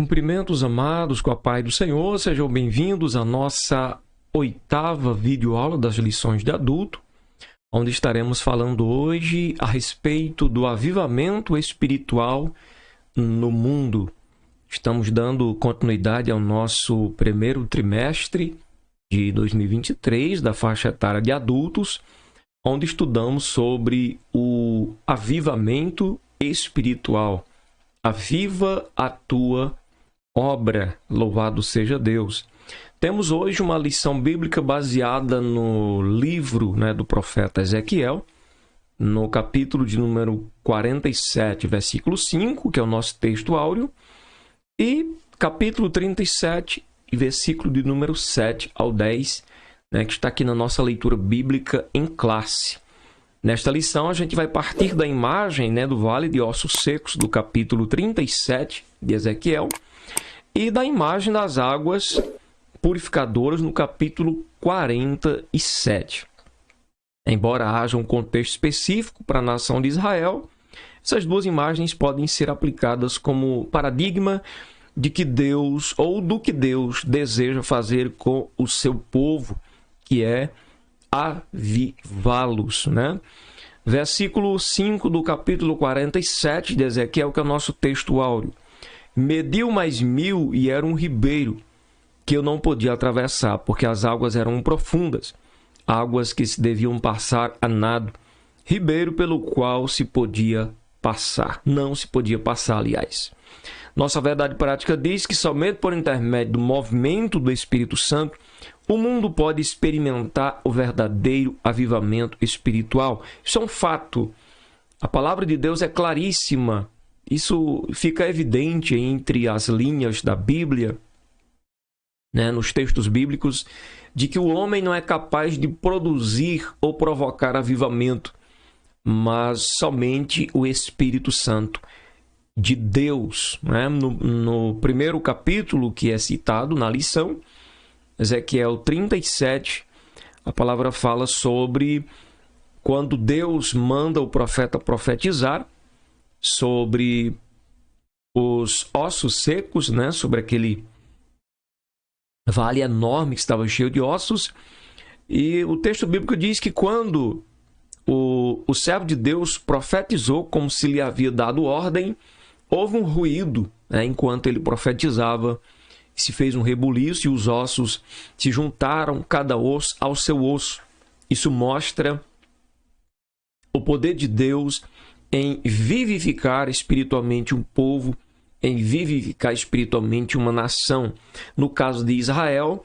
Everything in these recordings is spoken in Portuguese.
Cumprimentos, amados, com a paz do Senhor. Sejam bem-vindos à nossa 8ª videoaula das lições de adulto, onde estaremos falando hoje a respeito do avivamento espiritual no mundo. Estamos dando continuidade ao nosso primeiro trimestre de 2023, da faixa etária de adultos, onde estudamos sobre o avivamento espiritual. Aviva a tua obra, louvado seja Deus. Temos hoje uma lição bíblica baseada no livro do profeta Ezequiel, no capítulo de número 47, versículo 5, que é o nosso texto áureo, e capítulo 37, versículo de número 7 ao 10, que está aqui na nossa leitura bíblica em classe. Nesta lição, a gente vai partir da imagem do Vale de Ossos Secos, do capítulo 37 de Ezequiel, e da imagem das águas purificadoras no capítulo 47. Embora haja um contexto específico para a nação de Israel, essas duas imagens podem ser aplicadas como paradigma de que Deus, ou do que Deus deseja fazer com o seu povo, que é avivá-los, Versículo 5 do capítulo 47 de Ezequiel, que é o nosso texto áureo. Mediu mais 1000 e era um ribeiro que eu não podia atravessar, porque as águas eram profundas, águas que se deviam passar a nado, ribeiro pelo qual se podia passar. Não se podia passar, aliás. Nossa verdade prática diz que somente por intermédio do movimento do Espírito Santo o mundo pode experimentar o verdadeiro avivamento espiritual. Isso é um fato. A palavra de Deus é claríssima. Isso fica evidente entre as linhas da Bíblia, nos textos bíblicos, de que o homem não é capaz de produzir ou provocar avivamento, mas somente o Espírito Santo de Deus. No primeiro capítulo que é citado na lição, Ezequiel 37, a palavra fala sobre quando Deus manda o profeta profetizar sobre os ossos secos, sobre aquele vale enorme que estava cheio de ossos. E o texto bíblico diz que quando o servo de Deus profetizou como se lhe havia dado ordem, houve um ruído enquanto ele profetizava. Se fez um rebuliço e os ossos se juntaram, cada osso ao seu osso. Isso mostra o poder de Deus em vivificar espiritualmente um povo, em vivificar espiritualmente uma nação. No caso de Israel,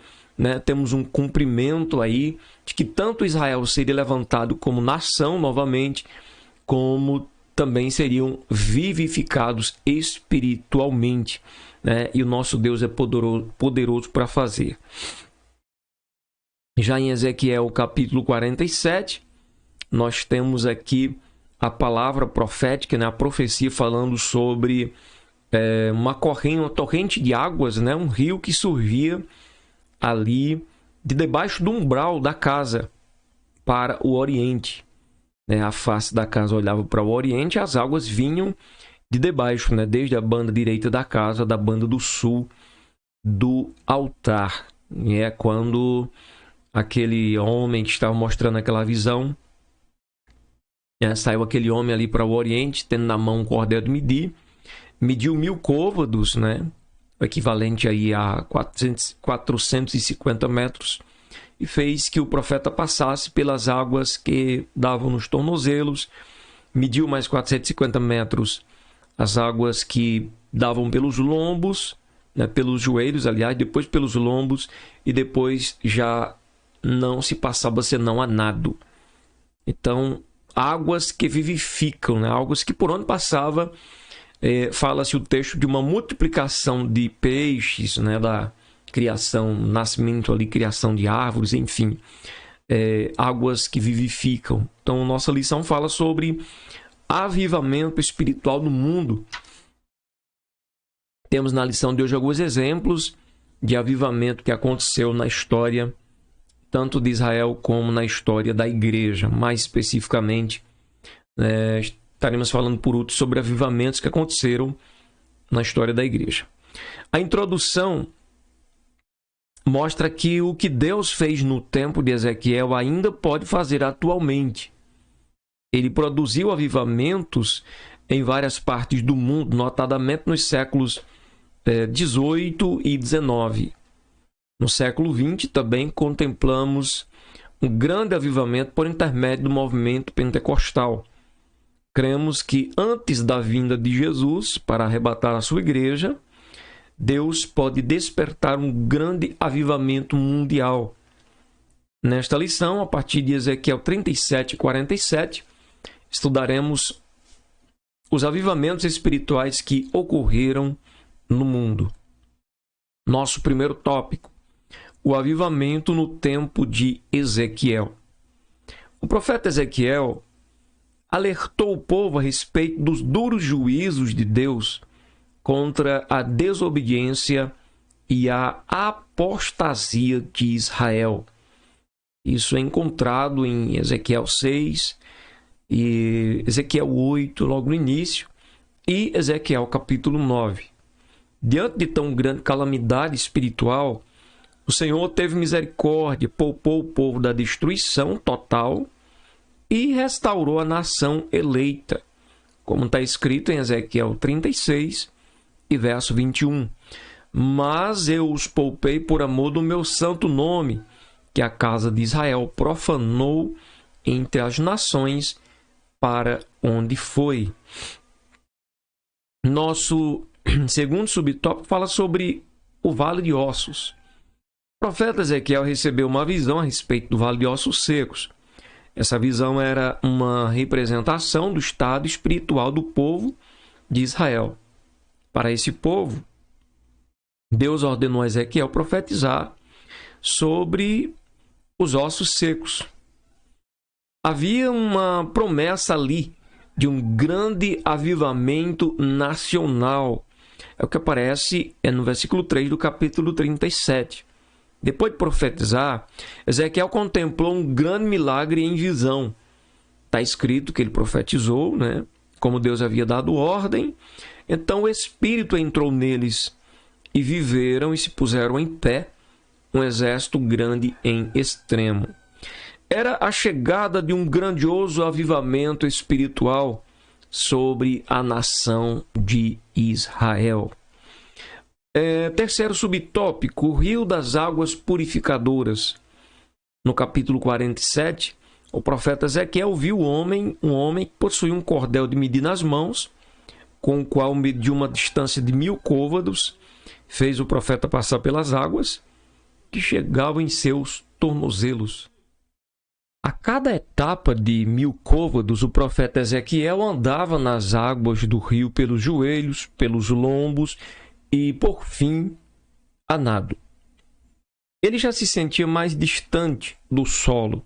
temos um cumprimento aí de que tanto Israel seria levantado como nação novamente, como também seriam vivificados espiritualmente. E o nosso Deus é poderoso para fazer. Já em Ezequiel capítulo 47, nós temos aqui a palavra profética, a profecia falando sobre uma torrente de águas, um rio que surgia ali de debaixo do umbral da casa para o oriente. A face da casa olhava para o oriente, as águas vinham de debaixo, desde a banda direita da casa, da banda do sul do altar. E é quando aquele homem que estava mostrando aquela visão, saiu aquele homem ali para o oriente, tendo na mão um cordel de medir, mediu 1000 côvados, o equivalente aí a 450 metros, e fez que o profeta passasse pelas águas que davam nos tornozelos, mediu mais 450 metros as águas que davam pelos lombos, pelos joelhos, aliás, depois pelos lombos, e depois já não se passava senão a nado. Então, águas que vivificam, águas que por onde passava, fala-se o texto de uma multiplicação de peixes, da criação, nascimento ali, criação de árvores, enfim, águas que vivificam. Então, nossa lição fala sobre avivamento espiritual no mundo. Temos na lição de hoje alguns exemplos de avivamento que aconteceu na história tanto de Israel como na história da igreja. Mais especificamente, estaremos falando por último sobre avivamentos que aconteceram na história da igreja. A introdução mostra que o que Deus fez no tempo de Ezequiel ainda pode fazer atualmente. Ele produziu avivamentos em várias partes do mundo, notadamente nos séculos 18 e 19. No século 20 também contemplamos um grande avivamento por intermédio do movimento pentecostal. Cremos que antes da vinda de Jesus para arrebatar a sua igreja, Deus pode despertar um grande avivamento mundial. Nesta lição, a partir de Ezequiel 37 e 47, estudaremos os avivamentos espirituais que ocorreram no mundo. Nosso primeiro tópico: o avivamento no tempo de Ezequiel. O profeta Ezequiel alertou o povo a respeito dos duros juízos de Deus contra a desobediência e a apostasia de Israel. Isso é encontrado em Ezequiel 6 e Ezequiel 8, logo no início, e Ezequiel capítulo 9. Diante de tão grande calamidade espiritual, o Senhor teve misericórdia, poupou o povo da destruição total e restaurou a nação eleita, como está escrito em Ezequiel 36 e verso 21. Mas eu os poupei por amor do meu santo nome, que a casa de Israel profanou entre as nações para onde foi. Nosso segundo subtópico fala sobre o Vale de Ossos. O profeta Ezequiel recebeu uma visão a respeito do Vale de Ossos Secos. Essa visão era uma representação do estado espiritual do povo de Israel. Para esse povo, Deus ordenou a Ezequiel profetizar sobre os ossos secos. Havia uma promessa ali de um grande avivamento nacional. É o que aparece no versículo 3 do capítulo 37. Depois de profetizar, Ezequiel contemplou um grande milagre em visão. Está escrito que ele profetizou, né? Como Deus havia dado ordem. Então o Espírito entrou neles e viveram e se puseram em pé, um exército grande em extremo. Era a chegada de um grandioso avivamento espiritual sobre a nação de Israel. Terceiro subtópico, o rio das águas purificadoras. No capítulo 47, o profeta Ezequiel viu um homem que possuía um cordel de medir nas mãos, com o qual mediu uma distância de 1000 côvados, fez o profeta passar pelas águas, que chegavam em seus tornozelos. A cada etapa de 1000 côvados, o profeta Ezequiel andava nas águas do rio pelos joelhos, pelos lombos e, por fim, a nado. Ele já se sentia mais distante do solo.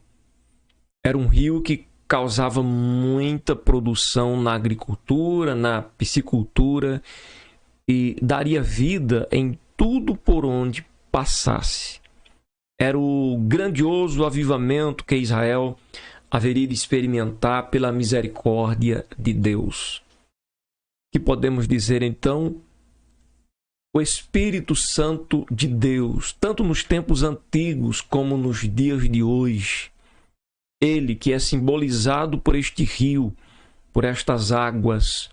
Era um rio que causava muita produção na agricultura, na piscicultura e daria vida em tudo por onde passasse. Era o grandioso avivamento que Israel haveria de experimentar pela misericórdia de Deus. Que podemos dizer então? O Espírito Santo de Deus, tanto nos tempos antigos como nos dias de hoje, ele que é simbolizado por este rio, por estas águas,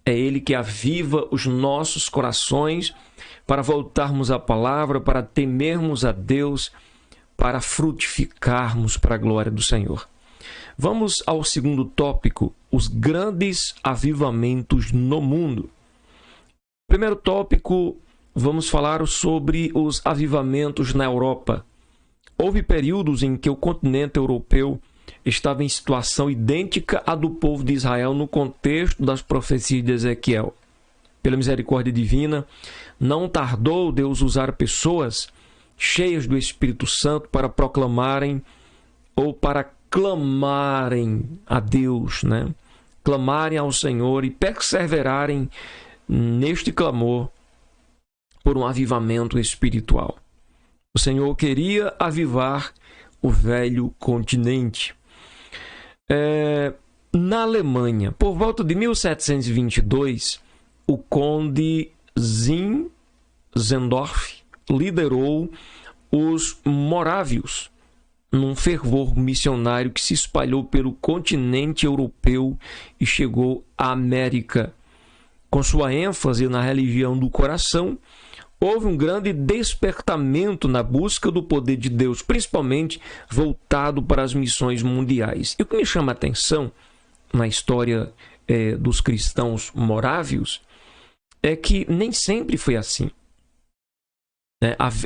é ele que aviva os nossos corações para voltarmos à palavra, para temermos a Deus, para frutificarmos para a glória do Senhor. Vamos ao segundo tópico, os grandes avivamentos no mundo. Primeiro tópico, vamos falar sobre os avivamentos na Europa. Houve períodos em que o continente europeu estava em situação idêntica à do povo de Israel no contexto das profecias de Ezequiel. Pela misericórdia divina, não tardou Deus usar pessoas cheias do Espírito Santo para proclamarem ou para clamarem a Deus, né? Clamarem ao Senhor e perseverarem neste clamor por um avivamento espiritual. O Senhor queria avivar o velho continente. Na Alemanha, por volta de 1722, o conde Zinzendorf liderou os morávios num fervor missionário que se espalhou pelo continente europeu e chegou à América. Com sua ênfase na religião do coração, houve um grande despertamento na busca do poder de Deus, principalmente voltado para as missões mundiais. E o que me chama a atenção na história dos cristãos morávios é que nem sempre foi assim.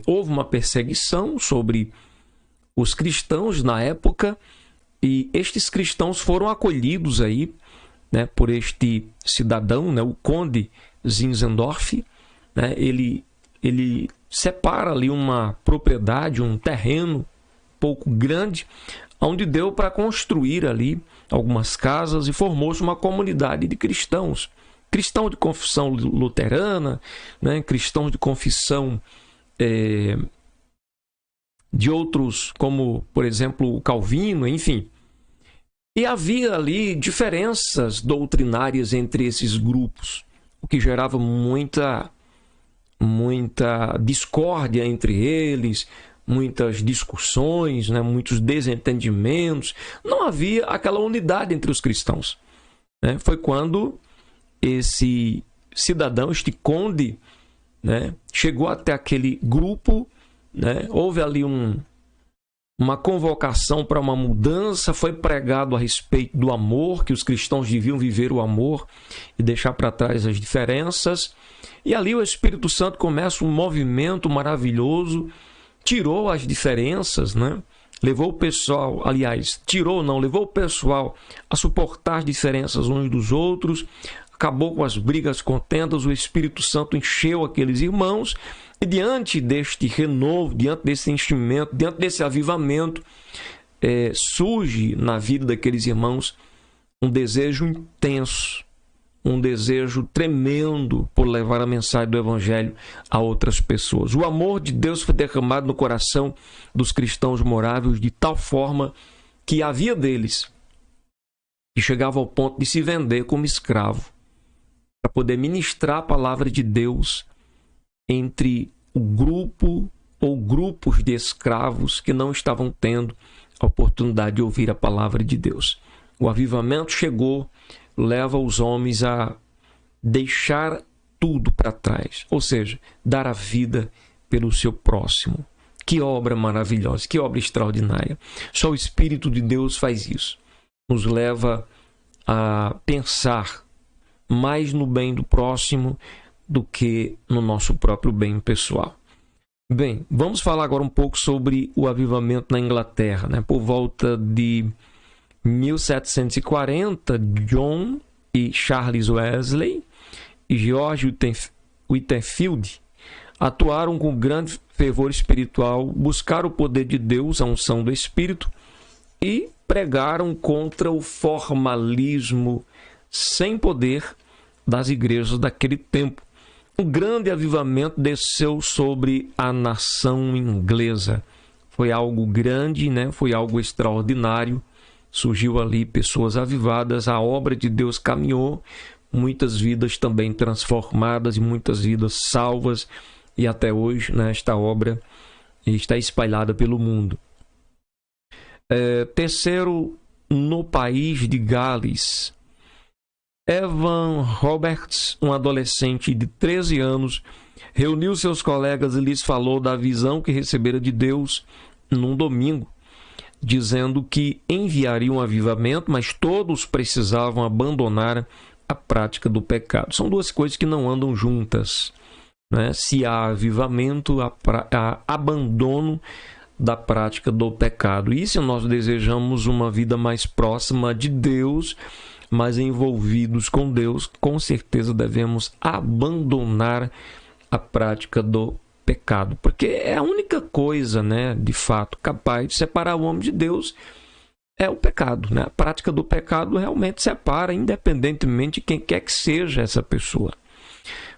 Houve uma perseguição sobre os cristãos na época, e estes cristãos foram acolhidos aí, por este cidadão, o conde Zinzendorf. Ele separa ali uma propriedade, um terreno pouco grande, onde deu para construir ali algumas casas e formou-se uma comunidade de cristãos. Cristãos de confissão luterana, cristãos de confissão de outros, como, por exemplo, o Calvino, enfim. E havia ali diferenças doutrinárias entre esses grupos, o que gerava muita discórdia entre eles, muitas discussões, muitos desentendimentos. Não havia aquela unidade entre os cristãos. Foi quando esse cidadão, este conde, chegou até aquele grupo, houve ali uma convocação para uma mudança, foi pregado a respeito do amor, que os cristãos deviam viver o amor e deixar para trás as diferenças. E ali o Espírito Santo começa um movimento maravilhoso, tirou as diferenças, levou o pessoal, levou o pessoal a suportar as diferenças uns dos outros, acabou com as brigas, contendas. O Espírito Santo encheu aqueles irmãos, e diante deste renovo, diante desse enchimento, diante desse avivamento, surge na vida daqueles irmãos um desejo intenso, um desejo tremendo por levar a mensagem do Evangelho a outras pessoas. O amor de Deus foi derramado no coração dos cristãos moráveis de tal forma que havia deles que chegava ao ponto de se vender como escravo para poder ministrar a palavra de Deus entre o grupo ou grupos de escravos que não estavam tendo a oportunidade de ouvir a palavra de Deus. O avivamento chegou, leva os homens a deixar tudo para trás, ou seja, dar a vida pelo seu próximo. Que obra maravilhosa, que obra extraordinária. Só o Espírito de Deus faz isso. Nos leva a pensar mais no bem do próximo do que no nosso próprio bem pessoal. Bem, vamos falar agora um pouco sobre o avivamento na Inglaterra. Por volta de 1740, John e Charles Wesley e George Whitefield atuaram com grande fervor espiritual, buscaram o poder de Deus, a unção do Espírito, e pregaram contra o formalismo sem poder das igrejas daquele tempo. Um grande avivamento desceu sobre a nação inglesa. Foi algo grande, foi algo extraordinário. Surgiu ali pessoas avivadas, a obra de Deus caminhou, muitas vidas também transformadas e muitas vidas salvas. E até hoje, esta obra está espalhada pelo mundo. Terceiro, no país de Gales, Evan Roberts, um adolescente de 13 anos, reuniu seus colegas e lhes falou da visão que recebera de Deus num domingo, dizendo que enviaria um avivamento, mas todos precisavam abandonar a prática do pecado. São duas coisas que não andam juntas. Se há avivamento, há abandono da prática do pecado. E se nós desejamos uma vida mais próxima de Deus, mais envolvidos com Deus, com certeza devemos abandonar a prática do pecado, porque é a única coisa, de fato, capaz de separar o homem de Deus é o pecado. A prática do pecado realmente separa, independentemente de quem quer que seja essa pessoa.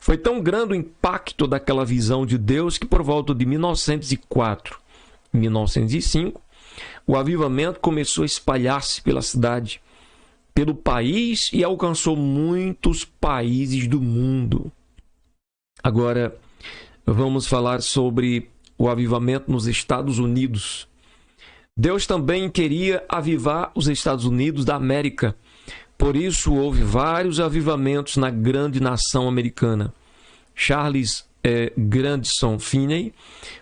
Foi tão grande o impacto daquela visão de Deus que por volta de 1904, 1905, o avivamento começou a espalhar-se pela cidade, pelo país, e alcançou muitos países do mundo. Agora, vamos falar sobre o avivamento nos Estados Unidos. Deus também queria avivar os Estados Unidos da América. Por isso, houve vários avivamentos na grande nação americana. Charles Grandison Finney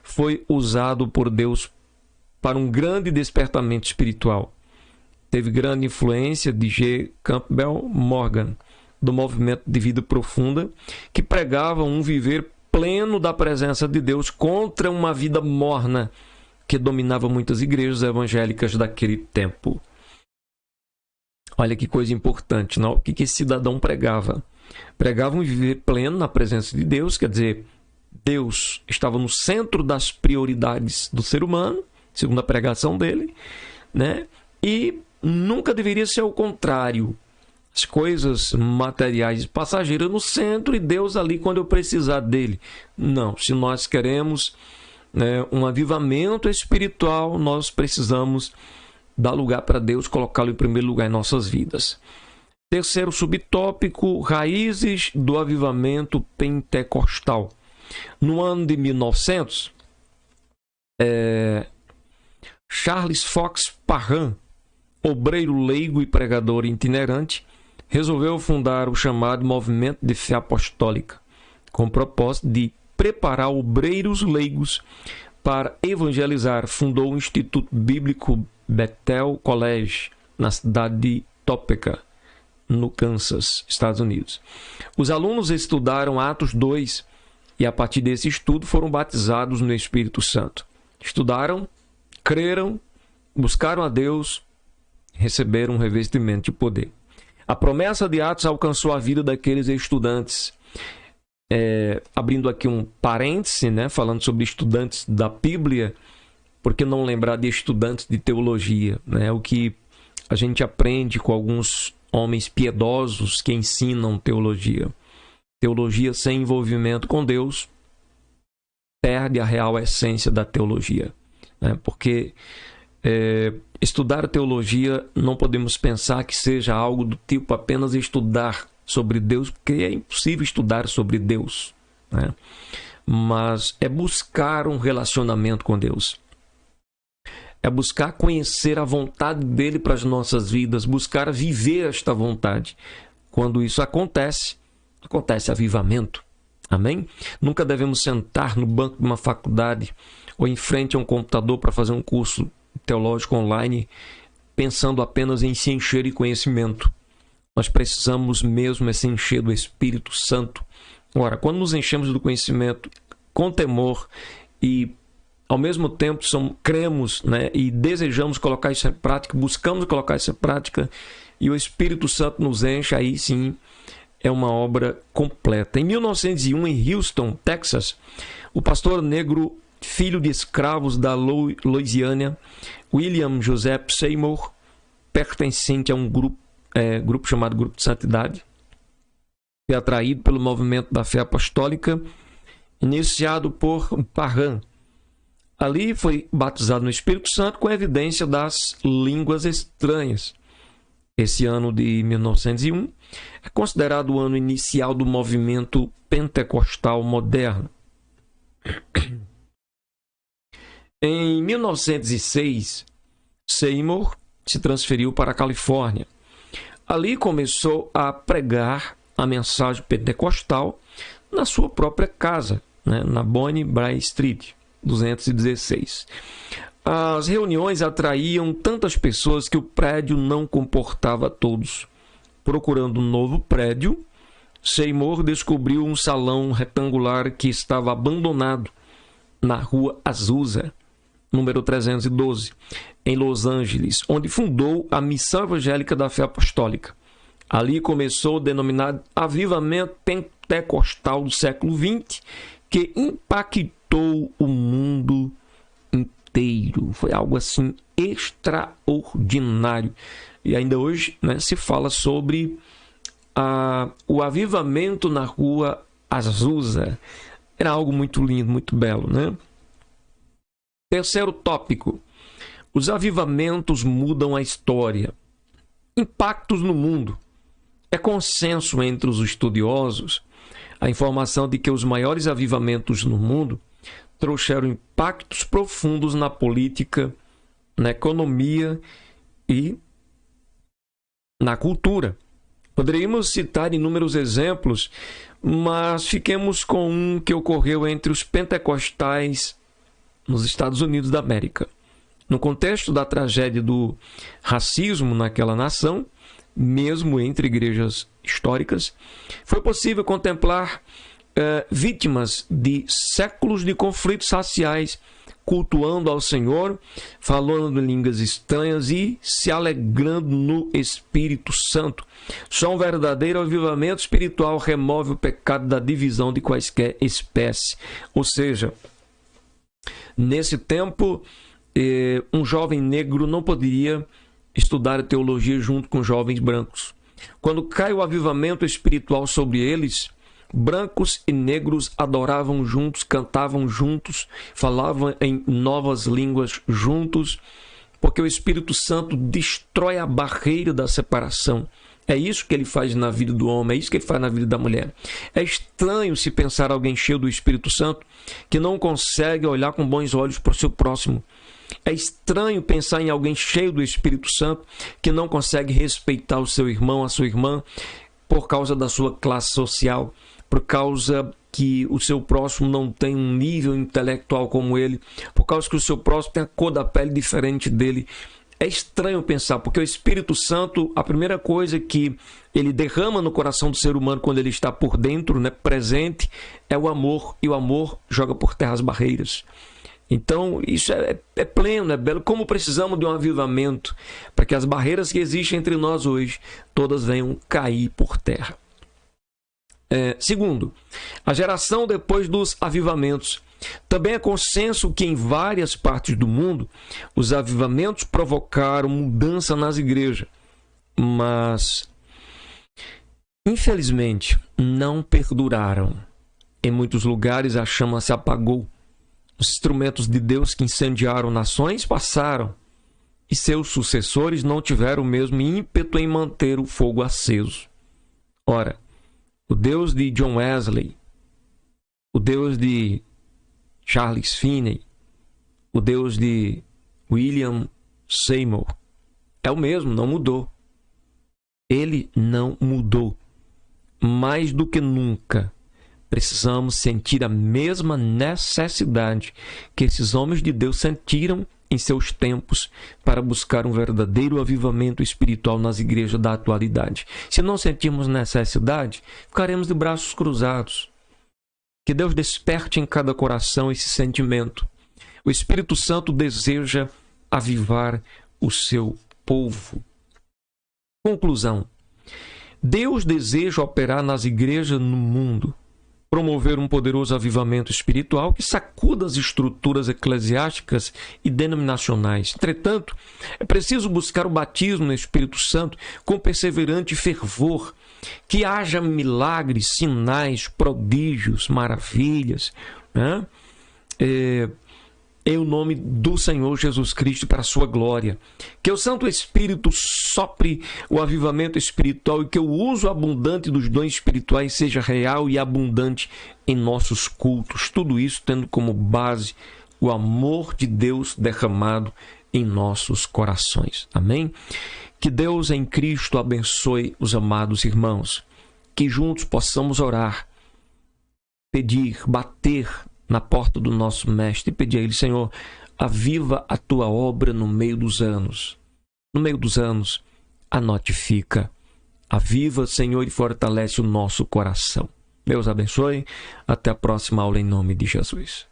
foi usado por Deus para um grande despertamento espiritual. Teve grande influência de G. Campbell Morgan, do movimento de vida profunda, que pregava um viver pleno da presença de Deus contra uma vida morna que dominava muitas igrejas evangélicas daquele tempo. Olha que coisa importante, não? O que esse cidadão pregava? Pregava um viver pleno na presença de Deus, quer dizer, Deus estava no centro das prioridades do ser humano, segundo a pregação dele, né? E nunca deveria ser o contrário. As coisas materiais passageiras no centro e Deus ali quando eu precisar dele. Não, se nós queremos um avivamento espiritual, nós precisamos dar lugar para Deus, colocá-lo em primeiro lugar em nossas vidas. Terceiro subtópico, raízes do avivamento pentecostal. No ano de 1900, Charles Fox Parham, obreiro leigo e pregador itinerante, resolveu fundar o chamado Movimento de Fé Apostólica, com o propósito de preparar obreiros leigos para evangelizar. Fundou o Instituto Bíblico Bethel College, na cidade de Topeka, no Kansas, Estados Unidos. Os alunos estudaram Atos 2 e, a partir desse estudo, foram batizados no Espírito Santo. Estudaram, creram, buscaram a Deus, receberam um revestimento de poder. A promessa de Atos alcançou a vida daqueles estudantes. Abrindo aqui um parêntese, falando sobre estudantes da Bíblia, por que não lembrar de estudantes de teologia? O que a gente aprende com alguns homens piedosos que ensinam teologia. Teologia sem envolvimento com Deus perde a real essência da teologia. Porque estudar teologia não podemos pensar que seja algo do tipo apenas estudar sobre Deus, porque é impossível estudar sobre Deus, mas é buscar um relacionamento com Deus, é buscar conhecer a vontade dele para as nossas vidas, buscar viver esta vontade. Quando isso acontece avivamento. Amém? Nunca devemos sentar no banco de uma faculdade ou em frente a um computador para fazer um curso teológico online pensando apenas em se encher de conhecimento. Nós precisamos mesmo se encher do Espírito Santo. Ora, quando nos enchemos do conhecimento com temor e ao mesmo tempo cremos, e desejamos colocar isso em prática, buscamos colocar isso em prática e o Espírito Santo nos enche, aí sim é uma obra completa. Em 1901, em Houston, Texas, o pastor negro, filho de escravos da Louisiana, William Joseph Seymour, pertencente a um grupo chamado Grupo de Santidade, foi atraído pelo movimento da fé apostólica, iniciado por Parham. Ali foi batizado no Espírito Santo com evidência das línguas estranhas. Esse ano de 1901 é considerado o ano inicial do movimento pentecostal moderno. Em 1906, Seymour se transferiu para a Califórnia. Ali começou a pregar a mensagem pentecostal na sua própria casa, na Bonnie Brae Street, 216. As reuniões atraíam tantas pessoas que o prédio não comportava todos. Procurando um novo prédio, Seymour descobriu um salão retangular que estava abandonado na rua Azusa, número 312, em Los Angeles, onde fundou a Missão Evangélica da Fé Apostólica. Ali começou o denominado avivamento pentecostal do século XX, que impactou o mundo inteiro. Foi algo assim extraordinário. E ainda hoje se fala sobre o avivamento na rua Azusa. Era algo muito lindo, muito belo, Terceiro tópico. Os avivamentos mudam a história. Impactos no mundo. É consenso entre os estudiosos a informação de que os maiores avivamentos no mundo trouxeram impactos profundos na política, na economia e na cultura. Poderíamos citar inúmeros exemplos, mas fiquemos com um que ocorreu entre os pentecostais nos Estados Unidos da América. No contexto da tragédia do racismo naquela nação, mesmo entre igrejas históricas, foi possível contemplar vítimas de séculos de conflitos raciais, cultuando ao Senhor, falando em línguas estranhas e se alegrando no Espírito Santo. Só um verdadeiro avivamento espiritual remove o pecado da divisão de quaisquer espécies. Ou seja, nesse tempo, um jovem negro não poderia estudar teologia junto com jovens brancos. Quando cai o avivamento espiritual sobre eles, brancos e negros adoravam juntos, cantavam juntos, falavam em novas línguas juntos, porque o Espírito Santo destrói a barreira da separação. É isso que ele faz na vida do homem, é isso que ele faz na vida da mulher. É estranho se pensar alguém cheio do Espírito Santo que não consegue olhar com bons olhos para o seu próximo. É estranho pensar em alguém cheio do Espírito Santo que não consegue respeitar o seu irmão, a sua irmã, por causa da sua classe social, por causa que o seu próximo não tem um nível intelectual como ele, por causa que o seu próximo tem a cor da pele diferente dele. É estranho pensar, porque o Espírito Santo, a primeira coisa que ele derrama no coração do ser humano quando ele está por dentro, presente, é o amor, e o amor joga por terra as barreiras. Então, isso é pleno, é belo. Como precisamos de um avivamento para que as barreiras que existem entre nós hoje, todas venham cair por terra. Segundo, a geração depois dos avivamentos. Também é consenso que em várias partes do mundo, os avivamentos provocaram mudança nas igrejas. Mas, infelizmente, não perduraram. Em muitos lugares a chama se apagou. Os instrumentos de Deus que incendiaram nações passaram, e seus sucessores não tiveram o mesmo ímpeto em manter o fogo aceso. Ora, o Deus de John Wesley, o Deus de Charles Finney, o Deus de William Seymour, é o mesmo, não mudou. Ele não mudou. Mais do que nunca, precisamos sentir a mesma necessidade que esses homens de Deus sentiram em seus tempos para buscar um verdadeiro avivamento espiritual nas igrejas da atualidade. Se não sentirmos necessidade, ficaremos de braços cruzados. Que Deus desperte em cada coração esse sentimento. O Espírito Santo deseja avivar o seu povo. Conclusão. Deus deseja operar nas igrejas no mundo, promover um poderoso avivamento espiritual que sacuda as estruturas eclesiásticas e denominacionais. Entretanto, é preciso buscar o batismo no Espírito Santo com perseverante fervor, que haja milagres, sinais, prodígios, maravilhas, em o nome do Senhor Jesus Cristo para a sua glória. Que o Santo Espírito sopre o avivamento espiritual e que o uso abundante dos dons espirituais seja real e abundante em nossos cultos. Tudo isso tendo como base o amor de Deus derramado em nossos corações. Amém? Que Deus em Cristo abençoe os amados irmãos. Que juntos possamos orar, pedir, bater na porta do nosso Mestre e pedir a Ele: Senhor, aviva a Tua obra no meio dos anos. No meio dos anos, a notifica. Aviva, Senhor, e fortalece o nosso coração. Deus abençoe. Até a próxima aula em nome de Jesus.